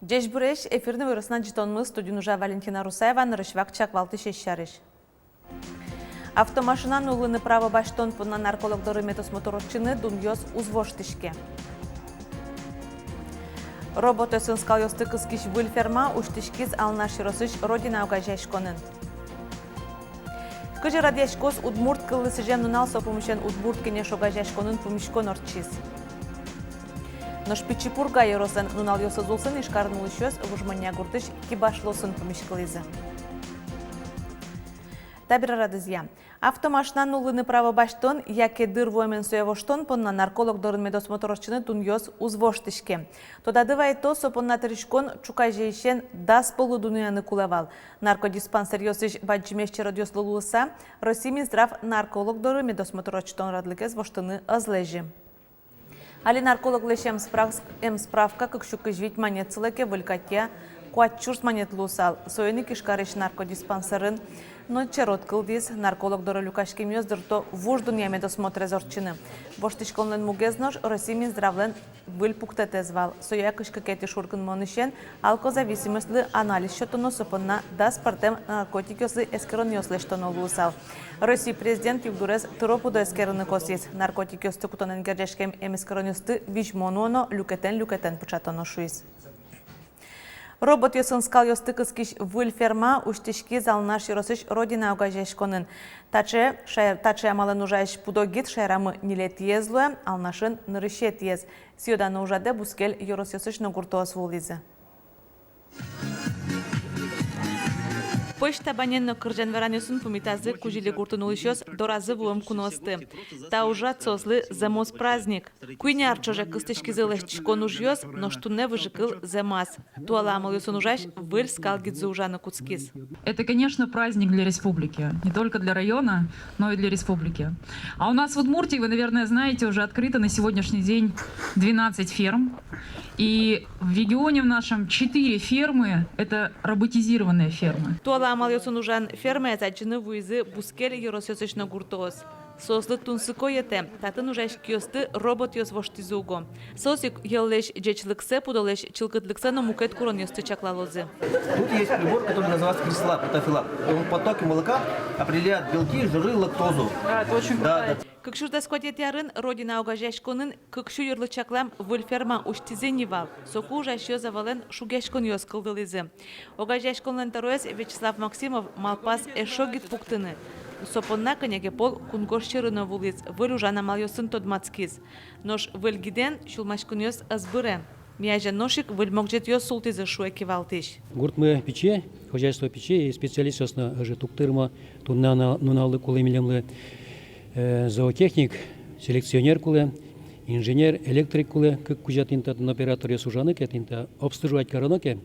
Жеш бүреш эфирні вырысынан житонмыз студиянужа Валентина Русаева нырышвак чаквалты шешшарыш. Автомашинан улыны право баштон пунна наркологдоры метосмотороччыны дуньёс узвоштышке. Роботы сынскал ёсты кыскиш выльферма уштышкиз ална широсыш родина угажайшконын. Кыжы радиашкос удмурт кыллысы жем нунал сопумышен удмурт кенеш угажайшконын пумишкон орчиз. Ношпичипурга еросен нунал ёсозулсын ишкарнул ещёс вужмания гуртыш кибашлосын пумишкылызы. Табирара друзья. Автомашинан улыны право баштон, яке дыр воемен суевоштон понна нарколог дорын медосмоторчыны туньёс узвоштышке. Тода дывай то сопонна тырышкон чукай жейшен дас полу дуняны кулавал. Наркодиспансер ёсыш баджимешче радиос лулуса, Россия Минздрав нарколог доры медосмоторчтон радлыкез воштыны азлежи. Али нарколог лешем справка, как щукы жвить монет целеке вылькатья, куат чурс монет лусал, союны кишкарыш наркодиспансерын, но черот кылдиз нарколог доры люкашки мёздыр то вуждуния медосмотре зорчыны. Воштышконлен мугезнош Россия Минздравлен выль пуктете звал. Соя кышка кети шуркын монышен, алкозависимостлы анализ счетоно сопонна да спартем наркотикёсы эскерон ёслештоно лусал. Россия президент Югдурез тыропудо эскерыны косиз. Наркотикёсты кутонен гердешкем эмескеронёсты вижмонуоно люкетен пучатоно шуиз. Робот ёсынскал ёсты кыскиш выльферма уштышки зална широсыш родина угажайшконын. Таче амалын ужайш пудогит шайрамы нилет езлуя, алнашын нырышет ез. Сиоданы ужаде бускел ёрос ёсыш ногуртоос вулизы. Почта баненно кыржан варанёсын пумитазы кужили гуртунулышёс доразы вуым куносты. Та ужа цозлы замоз праздник. Куйняр чоже кыстышки зылэшчикон ужьёс, но штуне выжикыл замаз. Туаламал ёсын ужаш выль скал гидзы ужана куцкиз. Это, конечно, праздник для республики. Не только для района, но и для республики. А у нас в Удмуртии, вы, наверное, знаете, уже открыто на сегодняшний день 12 ферм. И в регионе в нашем 4 фермы – это роботизированные фермы. Туаламал ёсын ужан фермы азачыны вуизы бускел ёрос ёсышно гуртоос. Сослы тунсыко ете, татын ужаш киосты робот ёс воштизуго. Сосик еллеш джечлыксе пудолеш чилкытлыксе но мукет курон ёсты чаклалозы. Тут есть прибор, который называется кресла, протофилак. Он в потоке молока определяет белки, жиры, лактозу. Да, это очень круто. Кыкшурда скотет ярын родина угажашконын кыкшу юрлычаклам выльферма уштизенивал. Соку ужаш ёза вален шугашкон ёс кылдылызы. Угажашконлен тароес Вячеслав Максимов малпас эшогит пуктыны. Сопонна конеге пол кунгошчырыны вулиц выль ужана мал ёсын тодмацкиз. Нош выльгиден шулмашкон ёс азбырен. Мияжа ношик выль мокжет ёс султизы шуэки валтыш. Гуртмы пече, хозяйство пече и специалист ёсна же туктырма, нуналы кулы милемлы зоотехник, селекционер кулы, инженер, электрик кулы, как кужатинта оператор ёс ужаны кетинта обслуживать короноке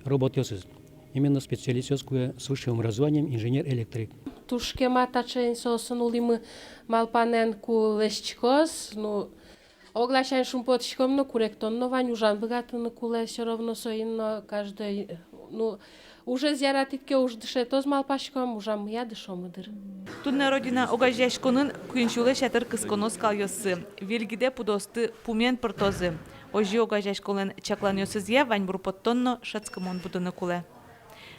робот ёсыз. Именно специалист ёс кулы с высшим образованием инженер-электрик. Тушкема тачен сосын улимы малпанен кулешчикос, ну оглашаем шумпотчиком, но корректонно вань ужан богатый куле все равно соин каждый, ну уже зяратитке уж дышетоз малпашком ужам я дышом идыр. Тунна родина угажашконын куинчуле шатыр кысконос кал ёсы. Вильгиде пудосты пумен пыртозы. Ожи угажашколен чаклан ёсызья вань бурпоттонно шацкамон будыны куле.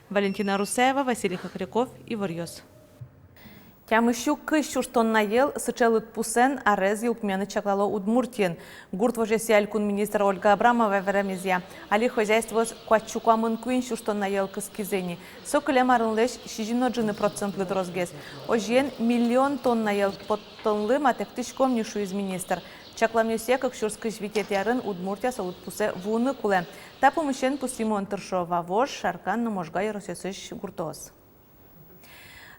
Валентина Русаева, Василий Хохряков и Варьёс. Тямыщу кыщуш тонна ел сычелыт пусен арез юлкмены чаклало Удмуртиен. Гурт вожеси алькун министр Ольга Абрамова веремезия. Али хозяйство куачукамын куинщуш тонна ел кыскизени. Соколе марынлеш 60% розгез. Ожен 1 миллион тонна ел поттонлы матектышком нишу из министр. Чакламёсе как шурскый жвитет ярын Удмуртия салут пусе вуны куле. Та помещен пустимон тыршова вож шаркан на можга и росесыш гуртоз.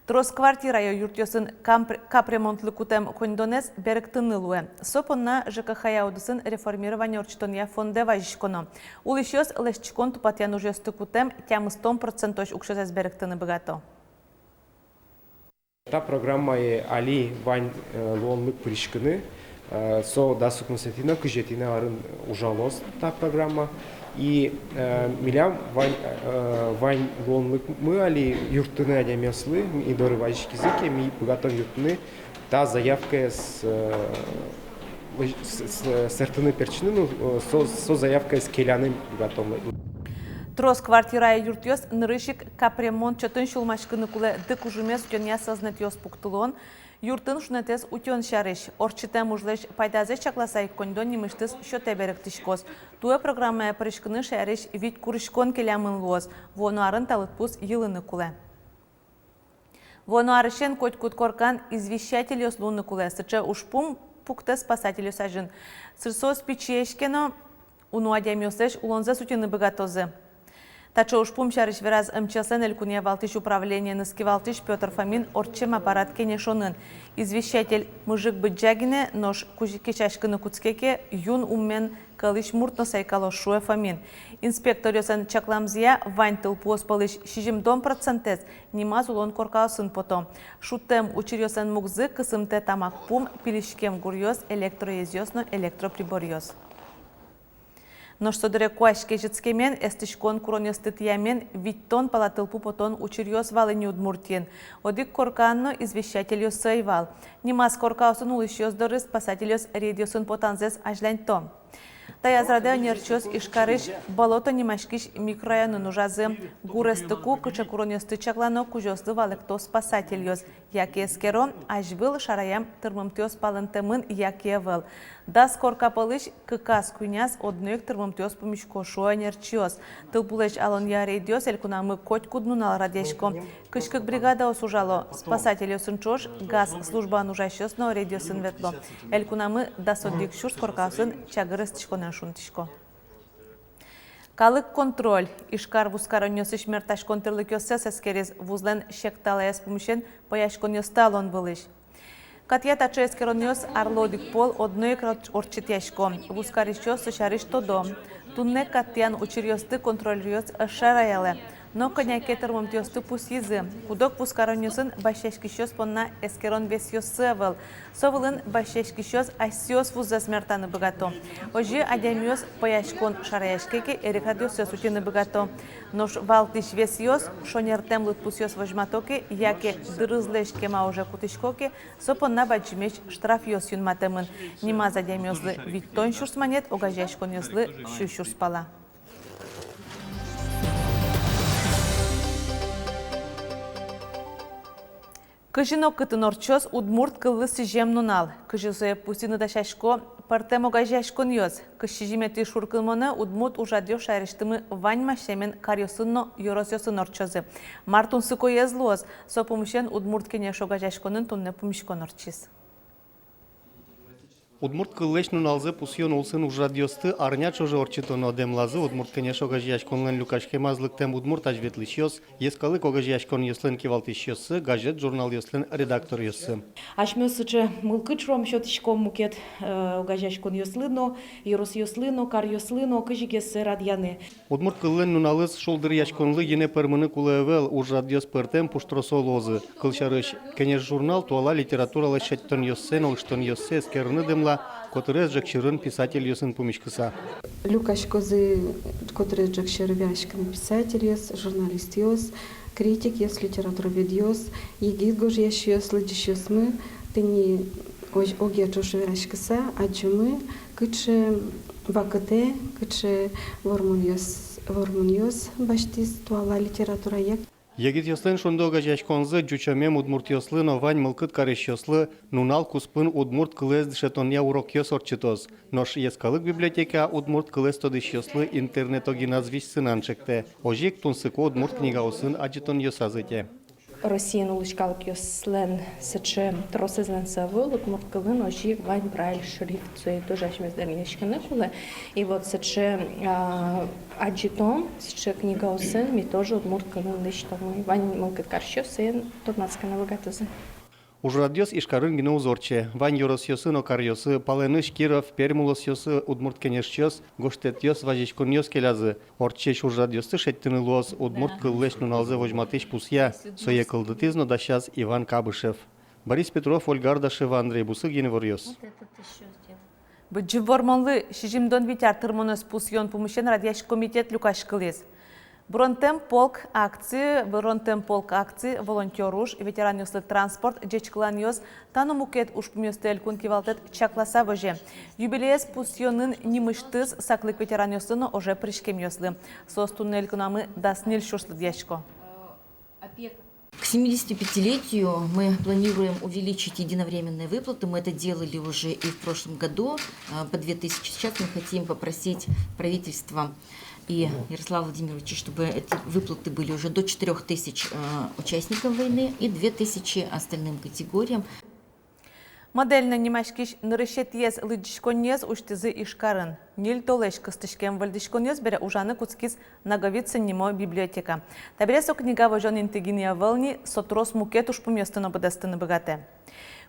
Трос квартира юртёсын капремонтлы кутем кондонес беректынылуэ. Сопонна ЖКХ яудысын реформирование орчтония фонде важишконо. Улышёс лешчикон тупатян ужёсты кутем тямы 100% укшёсес беректыны богато. Та программа али вань луонлык пришкыны. Со дасу консетина кыжетина арын ужалос та программа. И милям вань луонлык мы али юртыны адемеслы и доры важишки зыки ми богатом юртыны та заявка с сертыны перчины со заявкой с келяным богатом. Трос квартирая юртьёс нырышик капремонт чотын шулмашкыны куле дык ужумес утён ясазнет ёс пуктылон. Юртын шунетес утён шарыш. Орчитем ужлеш пайдазе чакласай кондон немыштыс шотеберек тишкос. Туе программая прышкыны шарыш вид курышкон келямын лоз. Вонуарын талытпус йылыны куле. Вонуарышен котькут коркан извещатель ёс луны куле. Сыче ушпум пукте спасатель ёсажын. Сырсос пичешкено унуадям ёсеш улонзе сутины богатозы. Тачо ушпум шарыш вераз МЧСН элькуния валтыш управление ныски валтыш Петр Фомин орчем аппарат кенешонын. Извещатель мужик быджагине нож кечашкыны куцкеке юн уммен калыш муртно сайкало шуэ Фомин. Инспектор ёсан чакламзия вань тылпуос палыш шижимдон процентез нимаз улон коркаусын потом. Шутем учирёсан мукзы кысымте тамак пум пилишкем гурьёс электроезёсно электроприборьёс. Но что далеко ашкежицкемен эстишкон куронестытиямен виттон палатылпу потон учирьёс валыни Удмуртиен. Одик корканно извещатель сайвал. Нимас коркаусын улышьёс доры спасателёс редиосын потанзес ажляньто. Таязраде нерчёс ишкарыш болото немашкиш микрорайонын ужазы гурестыку кычакуронесты чаклано кужёсты валыкто спасательёс. Яке эскеро ажвыл шараям тырмымтёс палынтемын яке выл. Дас коркапылыш кыкас куняс одноек тырмымтёс помешко шуа нерчёс. Тылпулеш алон я рейдёс элькунамы коть куднунал радешко. Кышкык бригада осужало спасательёсын чош газ служба нужащёс но рейдёсын ветло. Элькунамы дасодик шурс коркасын чагырыстышко шунтишко. Калык контроль. Ишкар вускарон ёсыш мерташ контрлык ёсес эскерез вузлен шекталаяс помещен пояшкон ёсталон былыш. Катя таче эскерон ёс арлодик пол одной орчит яшко. Вускариш ёс шариш тодо. Тунне катян учирёсты контроль ёс шараяле. Но коняке тырмымтёсты пусизы. Кудок пускаронёсын башешкишёс понна эскерон вес ёсывыл. Совылын башешкишёс асёс вуза смертаны богато. Ожи адямёс пояшкон шараяшкеке эрикадёсёс утины богато. Нош валтыш вес ёс шонертем лут пусёс вожматоке, яке дырызлешке ма уже кутышкоке, со понна баджимеш штраф ёс юнматемын. Нима задямёслы виттон шурсманет, огажашкон ёслы шурспала. Кыжино кытын орчос удмурт кыллы сижем нунал. Кыжисое пустины дашашко партемо гажашкон ёс. Кышижимети шуркылмоны удмурт ужадё шайрыштымы вань машемен карьосынно ёросёсын орчозы. Мартун сыко езлоз. Со помощен удмурт кенешо гажашконын тунне помешкон орчис. Удмурт кыллеш нуналзы пусьон улсын ужрадьосты арнячо же орчитоно демлазы удмурт кенешо гажяшконлен люкашкемазлыктем удмурт ажветлышьос, ескалы когажяшкон ёслен кивалтышьосы, газет журнал ёслен редактор ёсы. Ашмёсыче мылкычром шотишком мукет огажашкон ёслыно, юрос ёслыно, кар ёслыно, кыжигесе радьяны. Удмурт кыллен нуналыз шолдыр яшконлы ене пермыны кулевел ужрадьос пертем пуштросолозы. Кылшарыш кенеш журнал туала литературалы шеттон ёссен, олштон ёссе эскерны демла, который жакширын писатель ёсын помешкыса. Люкаш козы, который жакширвяшкин писатель ёс, журналист ёс, критик ёс, литературовед ёс, егит гож ёс, лыдиш ёс мы, тени оге чошвяшкыса, аджумы, кыче вакыте, кыче вормун ёс, баштис туала литература як. Егит ёслен шондо гажяшконзы джучамем удмурт ёслы но вань мылкыт кареш ёслы нунал куспын удмурт кылез дышетония урок ёс орчитоз. Нош ескалык библиотека удмурт кылез тодыш ёслы интернетоги назвищ сынанчыкте. Ожик тунсыко удмурт книга усын аджитон ёсазыте. Росіян уличкалок йослен сече тросезен савыл, удмурт кылын ожи вань брайль шрифт, це дуже шмездернішкане куле. І вот сече аджитон, сече книга усын, ми тоже удмурт кылын лиштомы. Вань мылкыт каршё, сен тоднацкана богатозы. Ужрадьос ишкарын гine узорче. Вань ёрос ёсы но кар ёсы, паленыш Киров, Пермулос ёсы, удмурт кенешчёс, гоштет ёс, важичкон ёс келязы. Орчеш ужрадьосты шеттыны лоз, удмурт кыллеш нуналзы вожматыш пусья. Сое кылдытызно да щас Иван Кабышев. Борис Петров, Ольга Ардашева, Андрей Бусыгин вор-ёс. Бдживормонлы шижимдон витяр тырмонос пусьон помощен радящ комитет люкаш кылез. Бронтем полк акции, волонтеруш, ветеран юслы транспорт, жечкылан йос, тану мукет ушпумёстель кун кивалтет чакласа воже. Юбилеес пусьонын нимыштыз саклык ветеран юслыны уже пришкем юслы. Сос туннель кунамы дасниль шушлы дьячко. К 75-летию мы планируем увеличить единовременные выплаты. Мы это делали уже и в прошлом году по 2000. Сейчас мы хотим попросить правительства и Ярослава Владимировича, чтобы эти выплаты были уже до 4000 участников войны и 2000 остальным категориям. Модельна немашкиш нырышетьез лыдишконьез уштизы ишкарын. Нил толеш кыстышкем вальдишконьез бере ужаны куцкиз наговица немо библиотека. Табересо книга вожон интегиния волни сотрос мукет ушпуместыно быдастыны богате.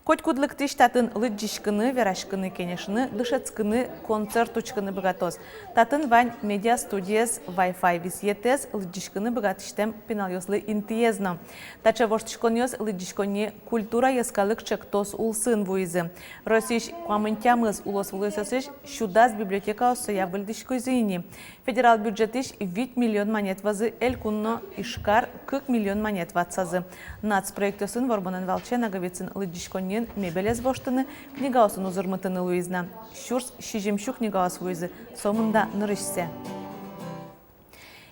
Коть кудлыкты штатын лыдишкыны, верашкыны кенешыны, лышецкыны, концерт учкыны богатоз. Татын вань медиа-студиез, Wi-Fi висьетез, лыдишкыны богатыштем пеналёзлы интиезно. Тача воштишконьез лыдишконе культура ескалык чектос улсын вуизы. Росиш куамынтямыз улос вулысысыш шудаз библиотека осоя вылдишкойзыйни. Федерал бюджетиш 8 миллион монет вазы эль кунно ишкар 40 миллион монет ватсазы. Нацпроектосын ворбанын валче наговицын лыдишконе мебелез воштыны книгаосын узырмытыны луизна. Шурс шижемшу книгаос вуизы сомында нырышсе.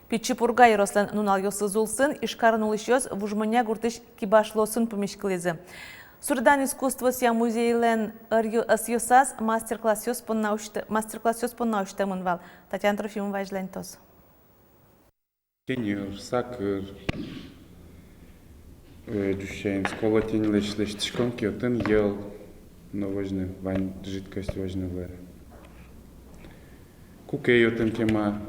Пичипурга Ярослан нунал йосызулсын, ишкарын улышёз вужмоня гуртыш кибашлосын помешклезы. Сурдан искусство сия музейлен асьосас мастер-класс поннаушты мынвал. Татьяна Трофимова излентос. Кенюр, сакыр, душен, скола тенилеш лештишком киотын ел, но важны, вань жидкость важны вэр. Кукейотын кема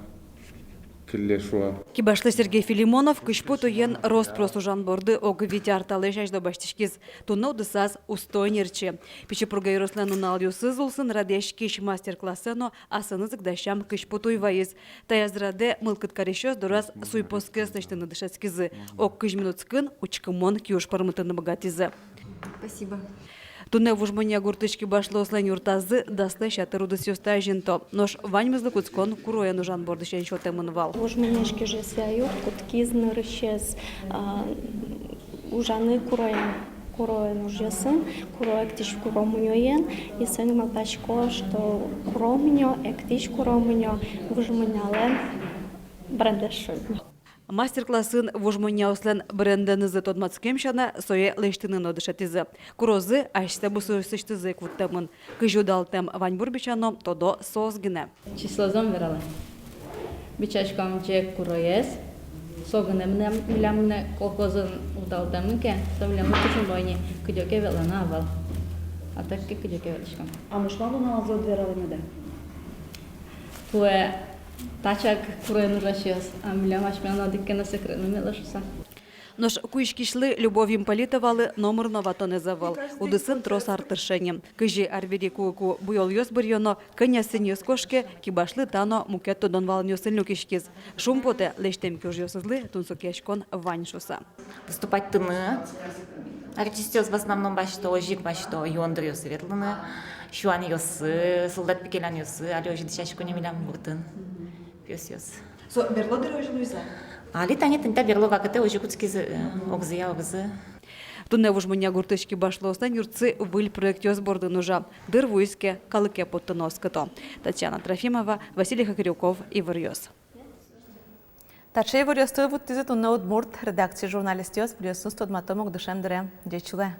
киллешуа. Кибашлы Сергей Филимонов кышпоту ен роспрос ужан борды огы витяр талышаш до баштишкиз тунно дысаз устойнерче. Пичепурга Ярослан унал юсызулсын радешкиш мастер-классыно асынызык дащам кышпотуй вайыз. Таязраде мылкыт карещёз дурас суйпоскес наштыны дышацкизы. Ок кыж минутскын учкымон киуш пармытыны богатизы. Спасибо. Туне вужмоня гуртышки башлы ослен юртазы даслы шатыру сёста жинто. Нош ваньмызлы куцкон куроен ужан бордышен шотемынвал. Вужмонешки же свяю, куткизны рыщез ужаны куроен ужесын, куроек тиш куромуньоен, и сын малтачко, что куромуньо, эктиш куромуньо, вужмонялен брендешой. Мастер-классын вужмоня ослен бренденызы тодмацкемшана сое лештынын одышатизы. Курозы ашта бусуысыштызы квуттамын. Кыжудалтем ваньбурбичано тодо созгине. Числозом верала. Бичачкам чек куроес. Согынемнем милямне колхозын удалтамынке. Совлямы кучын бойни кыдёке велана авал. А так ке кыдёке велишкам. А мышману налазо дверала не да? Туе тачак куроен ужащес. А милямаш мяно диккена секретно мелашуса. Нож куишкишлы Любовь политовалы номер новатоне завал. Удысын трос артыршенем. Кыжи арвери куку буйол ёс бырьёно, кынясын ёс кошке, кибашлы тано мукетто донвал нёсын люкишкиз. Шумпоте лештем кюж ёсызлы, тунсукешкон ваньшуса. Выступать тыны. Артистёс в основном башто, ожик башто, ёндыр ёсы ветлыны. Шуан ёсы, солдат пикелян ёсы, алёжи дышашко не милям буртын. Пёс ёс. Со берлодыр ожи луиза? Али танетинта берло вакыты ожи куцкиз огзыя огзы. Туне вужмоня гуртышки башлы остан юрцы выль проект ёс борды нужа. Дыр вуйске, калыке подтыноското. Татьяна Трофимова, Василий Хакарюков, Ивар Ёс. Тачей Ивар Ёс тывут тизит унна удмурт редакции журналист Ёс в Ёсун стодматомок дышем дыре. Дечуле.